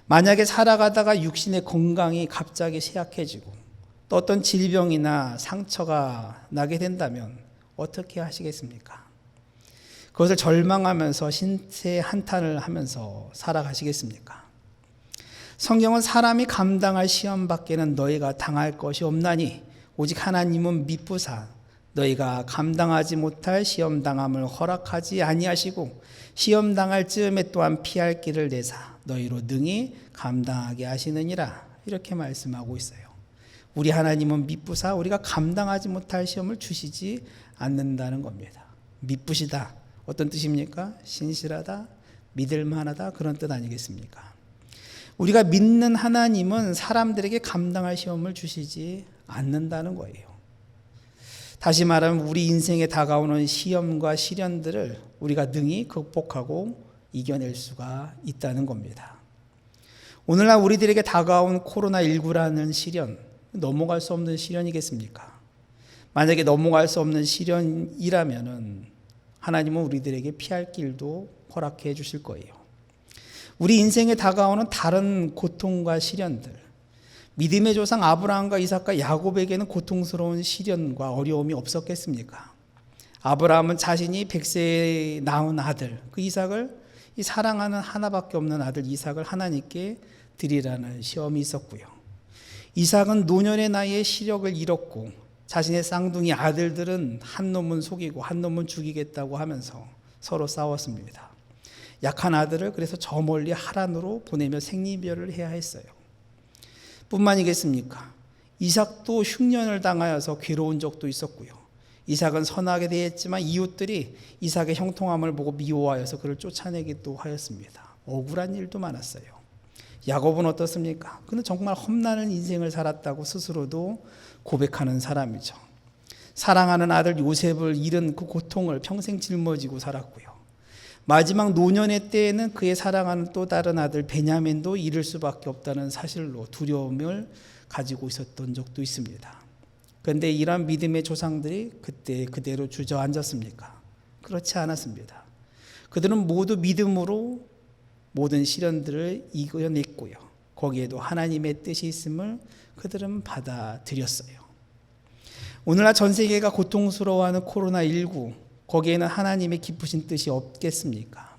만약에 살아가다가 육신의 건강이 갑자기 쇠약해지고 또 어떤 질병이나 상처가 나게 된다면 어떻게 하시겠습니까? 그것을 절망하면서 신세 한탄을 하면서 살아가시겠습니까? 성경은 사람이 감당할 시험 밖에는 너희가 당할 것이 없나니 오직 하나님은 미쁘사 너희가 감당하지 못할 시험 당함을 허락하지 아니하시고 시험 당할 즈음에 또한 피할 길을 내사 너희로 능히 감당하게 하시느니라. 이렇게 말씀하고 있어요. 우리 하나님은 미쁘사 우리가 감당하지 못할 시험을 주시지 않는다는 겁니다. 미쁘시다. 어떤 뜻입니까? 신실하다, 믿을만하다, 그런 뜻 아니겠습니까? 우리가 믿는 하나님은 사람들에게 감당할 시험을 주시지 않는다는 거예요. 다시 말하면 우리 인생에 다가오는 시험과 시련들을 우리가 능히 극복하고 이겨낼 수가 있다는 겁니다. 오늘날 우리들에게 다가온 코로나19라는 시련, 넘어갈 수 없는 시련이겠습니까? 만약에 넘어갈 수 없는 시련이라면 하나님은 우리들에게 피할 길도 허락해 주실 거예요. 우리 인생에 다가오는 다른 고통과 시련들, 믿음의 조상 아브라함과 이삭과 야곱에게는 고통스러운 시련과 어려움이 없었겠습니까? 아브라함은 자신이 100세에 낳은 아들, 그 이삭을, 이 사랑하는 하나밖에 없는 아들 이삭을 하나님께 드리라는 시험이 있었고요. 이삭은 노년의 나이에 시력을 잃었고 자신의 쌍둥이 아들들은 한 놈은 속이고 한 놈은 죽이겠다고 하면서 서로 싸웠습니다. 약한 아들을 그래서 저 멀리 하란으로 보내며 생리별을 해야 했어요. 뿐만이겠습니까? 이삭도 흉년을 당하여서 괴로운 적도 있었고요. 이삭은 선하게 대했지만 이웃들이 이삭의 형통함을 보고 미워하여서 그를 쫓아내기도 하였습니다. 억울한 일도 많았어요. 야곱은 어떻습니까? 그는 정말 험난한 인생을 살았다고 스스로도 고백하는 사람이죠. 사랑하는 아들 요셉을 잃은 그 고통을 평생 짊어지고 살았고요. 마지막 노년의 때에는 그의 사랑하는 또 다른 아들 베냐민도 잃을 수밖에 없다는 사실로 두려움을 가지고 있었던 적도 있습니다. 그런데 이러한 믿음의 조상들이 그때 그대로 주저앉았습니까? 그렇지 않았습니다. 그들은 모두 믿음으로 모든 시련들을 이겨냈고요. 거기에도 하나님의 뜻이 있음을 그들은 받아들였어요. 오늘날 전 세계가 고통스러워하는 코로나19, 거기에는 하나님의 깊으신 뜻이 없겠습니까?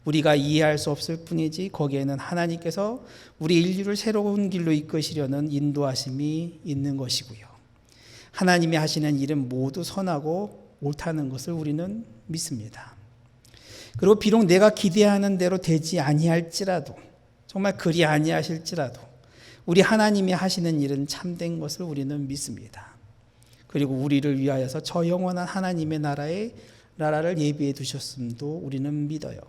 우리가 이해할 수 없을 뿐이지 거기에는 하나님께서 우리 인류를 새로운 길로 이끄시려는 인도하심이 있는 것이고요. 하나님이 하시는 일은 모두 선하고 옳다는 것을 우리는 믿습니다. 그리고 비록 내가 기대하는 대로 되지 아니할지라도, 정말 그리 아니하실지라도 우리 하나님이 하시는 일은 참된 것을 우리는 믿습니다. 그리고 우리를 위하여서 저 영원한 하나님의 나라를 예비해 두셨음도 우리는 믿어요.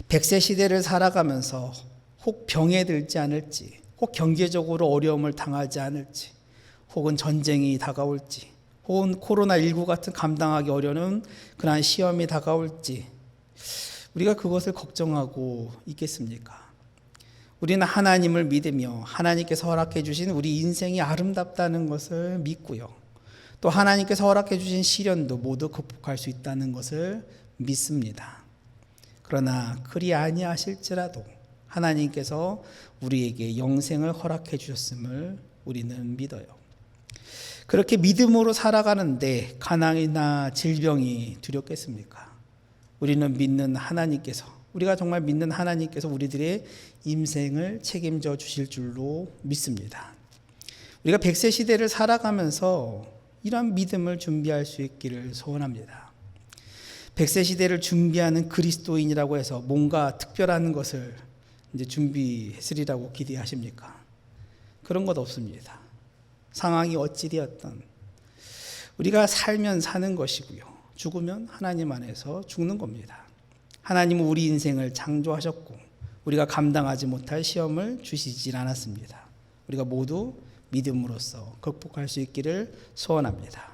100세 시대를 살아가면서 혹 병에 들지 않을지, 혹 경제적으로 어려움을 당하지 않을지, 혹은 전쟁이 다가올지, 혹은 코로나19 같은 감당하기 어려운 그러한 시험이 다가올지 우리가 그것을 걱정하고 있겠습니까? 우리는 하나님을 믿으며 하나님께서 허락해 주신 우리 인생이 아름답다는 것을 믿고요. 또 하나님께서 허락해 주신 시련도 모두 극복할 수 있다는 것을 믿습니다. 그러나 그리 아니하실지라도 하나님께서 우리에게 영생을 허락해 주셨음을 우리는 믿어요. 그렇게 믿음으로 살아가는데 가난이나 질병이 두렵겠습니까? 우리는 믿는 하나님께서, 우리가 정말 믿는 하나님께서 우리들의 인생을 책임져 주실 줄로 믿습니다. 우리가 100세 시대를 살아가면서 이러한 믿음을 준비할 수 있기를 소원합니다. 100세 시대를 준비하는 그리스도인이라고 해서 뭔가 특별한 것을 이제 준비했으리라고 기대하십니까? 그런 것 없습니다. 상황이 어찌 되었든 우리가 살면 사는 것이고요. 죽으면 하나님 안에서 죽는 겁니다. 하나님은 우리 인생을 창조하셨고 우리가 감당하지 못할 시험을 주시질 않았습니다. 우리가 모두 믿음으로써 극복할 수 있기를 소원합니다.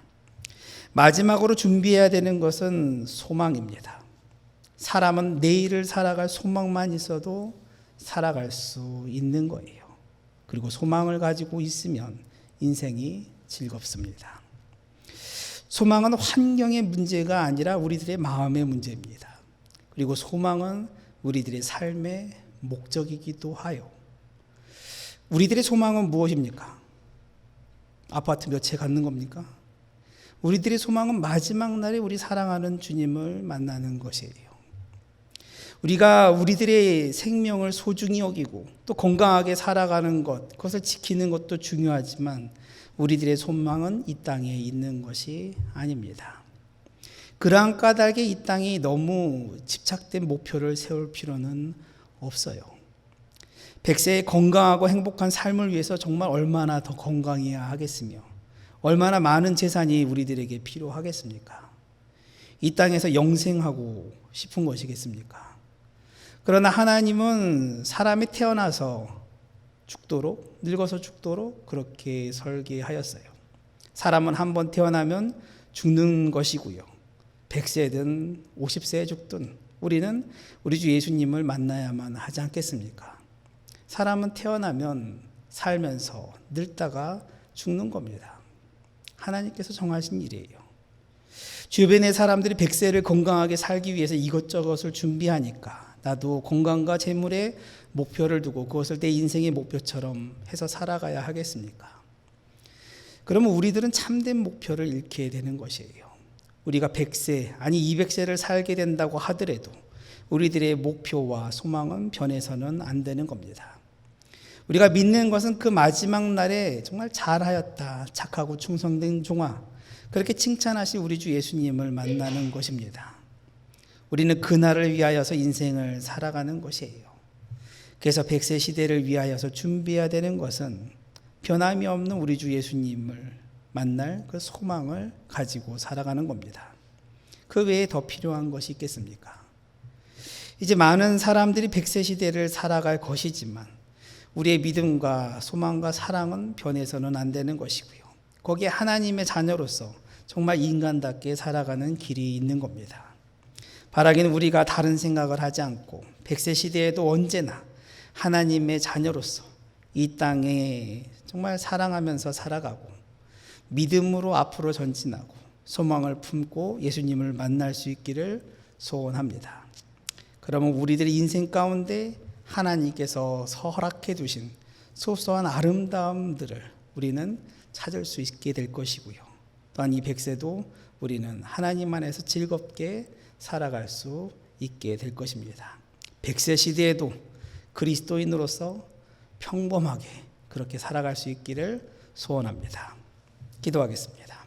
마지막으로 준비해야 되는 것은 소망입니다. 사람은 내일을 살아갈 소망만 있어도 살아갈 수 있는 거예요. 그리고 소망을 가지고 있으면 인생이 즐겁습니다. 소망은 환경의 문제가 아니라 우리들의 마음의 문제입니다. 그리고 소망은 우리들의 삶의 목적이기도 하여. 우리들의 소망은 무엇입니까? 아파트 몇 채 갖는 겁니까? 우리들의 소망은 마지막 날에 우리 사랑하는 주님을 만나는 것이에요. 우리가 우리들의 생명을 소중히 여기고 또 건강하게 살아가는 것, 그것을 지키는 것도 중요하지만 우리들의 소망은 이 땅에 있는 것이 아닙니다. 그러한 까닭에 이 땅이 너무 집착된 목표를 세울 필요는 없어요. 100세의 건강하고 행복한 삶을 위해서 정말 얼마나 더 건강해야 하겠으며 얼마나 많은 재산이 우리들에게 필요하겠습니까? 이 땅에서 영생하고 싶은 것이겠습니까? 그러나 하나님은 사람이 태어나서 죽도록, 늙어서 죽도록 그렇게 설계하였어요. 사람은 한 번 태어나면 죽는 것이고요. 100세든 50세에 죽든 우리는 우리 주 예수님을 만나야만 하지 않겠습니까? 사람은 태어나면 살면서 늙다가 죽는 겁니다. 하나님께서 정하신 일이에요. 주변의 사람들이 100세를 건강하게 살기 위해서 이것저것을 준비하니까 나도 건강과 재물에 목표를 두고 그것을 내 인생의 목표처럼 해서 살아가야 하겠습니까? 그러면 우리들은 참된 목표를 잃게 되는 것이에요. 우리가 100세 아니 200세를 살게 된다고 하더라도 우리들의 목표와 소망은 변해서는 안 되는 겁니다. 우리가 믿는 것은 그 마지막 날에 정말 잘하였다, 착하고 충성된 종아, 그렇게 칭찬하신 우리 주 예수님을 만나는 것입니다. 우리는 그날을 위하여서 인생을 살아가는 것이에요. 그래서 100세 시대를 위하여서 준비해야 되는 것은 변함이 없는 우리 주 예수님을 만날 그 소망을 가지고 살아가는 겁니다. 그 외에 더 필요한 것이 있겠습니까? 이제 많은 사람들이 100세 시대를 살아갈 것이지만 우리의 믿음과 소망과 사랑은 변해서는 안 되는 것이고요. 거기에 하나님의 자녀로서 정말 인간답게 살아가는 길이 있는 겁니다. 바라기는 우리가 다른 생각을 하지 않고 100세 시대에도 언제나 하나님의 자녀로서 이 땅에 정말 사랑하면서 살아가고 믿음으로 앞으로 전진하고 소망을 품고 예수님을 만날 수 있기를 소원합니다. 그러면 우리들의 인생 가운데 하나님께서 허락해 두신 소소한 아름다움들을 우리는 찾을 수 있게 될 것이고요. 또한 이 100세도 우리는 하나님 안에서 즐겁게 살아갈 수 있게 될 것입니다. 100세 시대에도 그리스도인으로서 평범하게 그렇게 살아갈 수 있기를 소원합니다. 기도하겠습니다.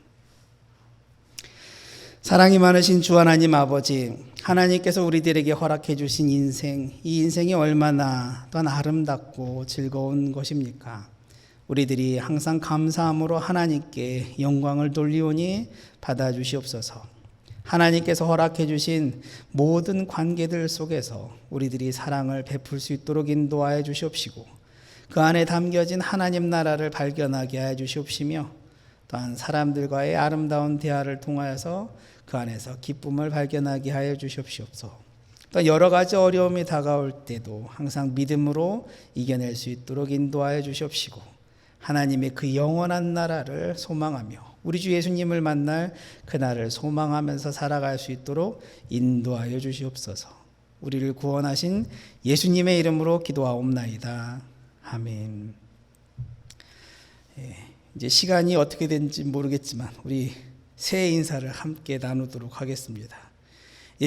사랑이 많으신 주 하나님 아버지, 하나님께서 우리들에게 허락해 주신 인생, 이 인생이 얼마나 또한 아름답고 즐거운 것입니까? 우리들이 항상 감사함으로 하나님께 영광을 돌리오니 받아주시옵소서. 하나님께서 허락해 주신 모든 관계들 속에서 우리들이 사랑을 베풀 수 있도록 인도하여 주시옵시고 그 안에 담겨진 하나님 나라를 발견하게 하여 주시옵시며 또한 사람들과의 아름다운 대화를 통하여서 그 안에서 기쁨을 발견하게 하여 주시옵소서. 또 여러 가지 어려움이 다가올 때도 항상 믿음으로 이겨낼 수 있도록 인도하여 주시옵시고 하나님의 그 영원한 나라를 소망하며 우리 주 예수님을 만날 그날을 소망하면서 살아갈 수 있도록 인도하여 주시옵소서. 우리를 구원하신 예수님의 이름으로 기도하옵나이다. 아멘. 이제 시간이 어떻게 된지 모르겠지만 우리 새해 인사를 함께 나누도록 하겠습니다.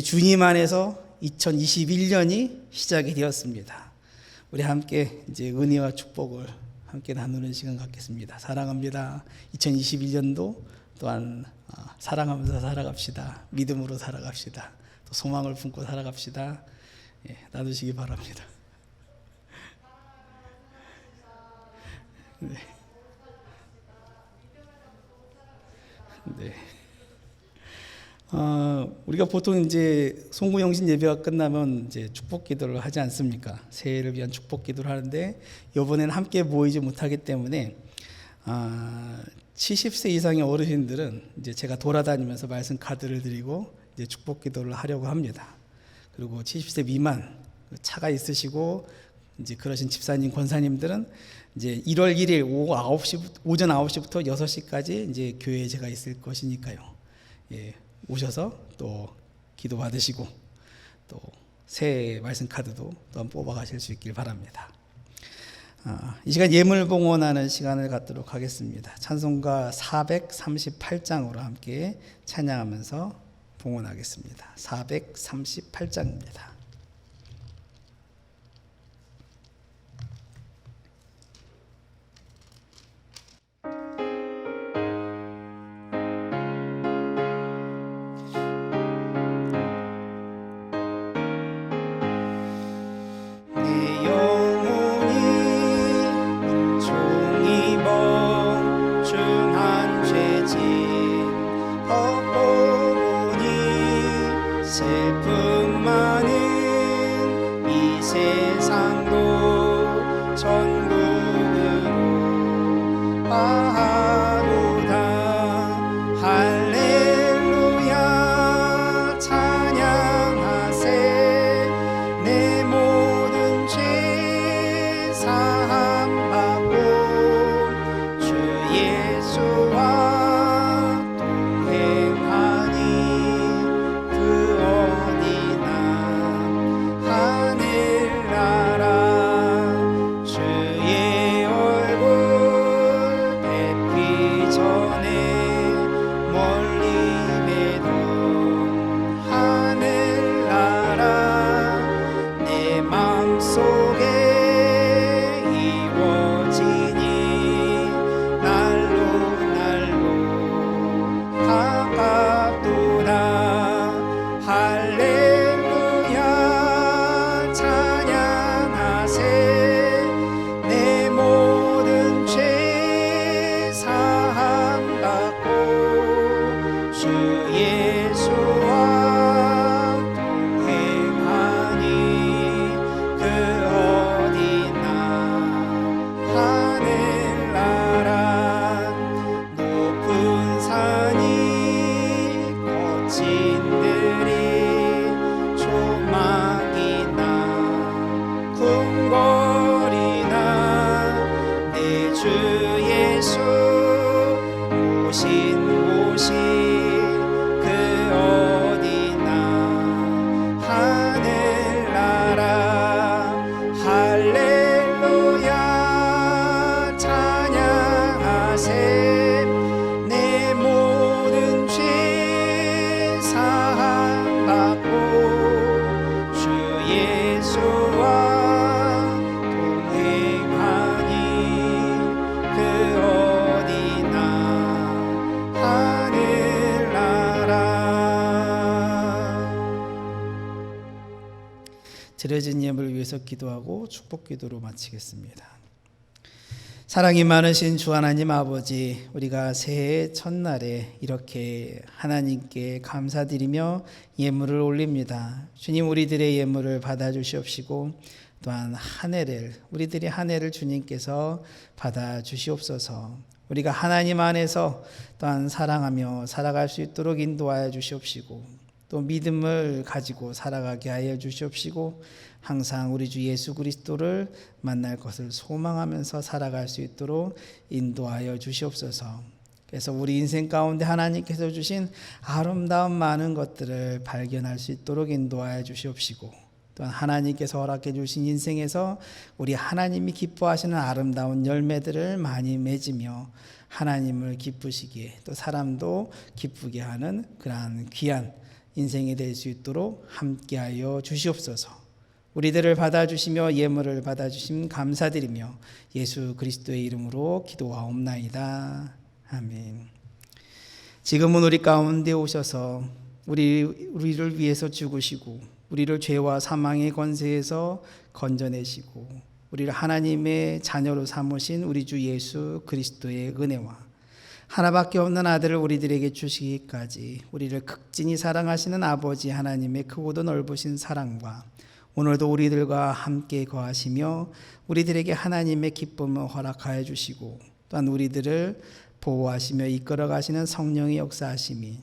주님 안에서 2021년이 시작이 되었습니다. 우리 함께 이제 은혜와 축복을 함께 나누는 시간 갖겠습니다. 사랑합니다. 2021년도 또한 사랑하면서 살아갑시다. 믿음으로 살아갑시다. 또 소망을 품고 살아갑시다. 나누시기 바랍니다. 네. 네. 우리가 보통 이제 송구영신 예배가 끝나면 이제 축복 기도를 하지 않습니까? 새해를 위한 축복 기도를 하는데 이번에는 함께 모이지 못하기 때문에 70세 이상의 어르신들은 이제 제가 돌아다니면서 말씀 카드를 드리고 이제 축복 기도를 하려고 합니다. 그리고 70세 미만 차가 있으시고 이제 그러신 집사님, 권사님들은 이제 1월 1일 오전 9시부터 6시까지 이제 교회에 제가 있을 것이니까요. 오셔서 또 기도 받으시고 또 새 말씀 카드도 또한 뽑아가실 수 있길 바랍니다. 이 시간 예물 봉헌하는 시간을 갖도록 하겠습니다. 찬송가 438장으로 함께 찬양하면서 봉헌하겠습니다. 438장입니다. 슬픔 많은 이 세상도 천국으로 바하도다. 할렐루야 찬양하세. 내 모든 죄 사함 받고 주 예수와 드려진 예물을 위해서 기도하고 축복 기도로 마치겠습니다. 사랑이 많으신 주 하나님 아버지, 우리가 새해 첫날에 이렇게 하나님께 감사드리며 예물을 올립니다. 주님, 우리들의 예물을 받아주시옵시고 또한 우리들의 한 해를 주님께서 받아주시옵소서. 우리가 하나님 안에서 또한 사랑하며 살아갈 수 있도록 인도하여 주시옵시고, 또 믿음을 가지고 살아가게 하여 주시옵시고, 항상 우리 주 예수 그리스도를 만날 것을 소망하면서 살아갈 수 있도록 인도하여 주시옵소서. 그래서 우리 인생 가운데 하나님께서 주신 아름다운 많은 것들을 발견할 수 있도록 인도하여 주시옵시고, 또한 하나님께서 허락해 주신 인생에서 우리 하나님이 기뻐하시는 아름다운 열매들을 많이 맺으며 하나님을 기쁘시기에 또 사람도 기쁘게 하는 그러한 귀한 인생이 될 수 있도록 함께하여 주시옵소서. 우리들을 받아주시며 예물을 받아주심 감사드리며 예수 그리스도의 이름으로 기도하옵나이다. 아멘. 지금은 우리 가운데 오셔서 우리를 위해서 죽으시고 우리를 죄와 사망의 권세에서 건져내시고 우리를 하나님의 자녀로 삼으신 우리 주 예수 그리스도의 은혜와 하나밖에 없는 아들을 우리들에게 주시기까지 우리를 극진히 사랑하시는 아버지 하나님의 크고도 넓으신 사랑과 오늘도 우리들과 함께 거하시며 우리들에게 하나님의 기쁨을 허락하여 주시고 또한 우리들을 보호하시며 이끌어 가시는 성령의 역사하심이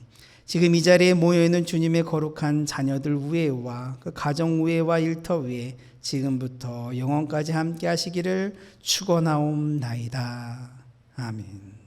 지금 이 자리에 모여있는 주님의 거룩한 자녀들 위에와 그 가정 위에와 일터 위에 지금부터 영원까지 함께 하시기를 축원하옵나이다. 아멘.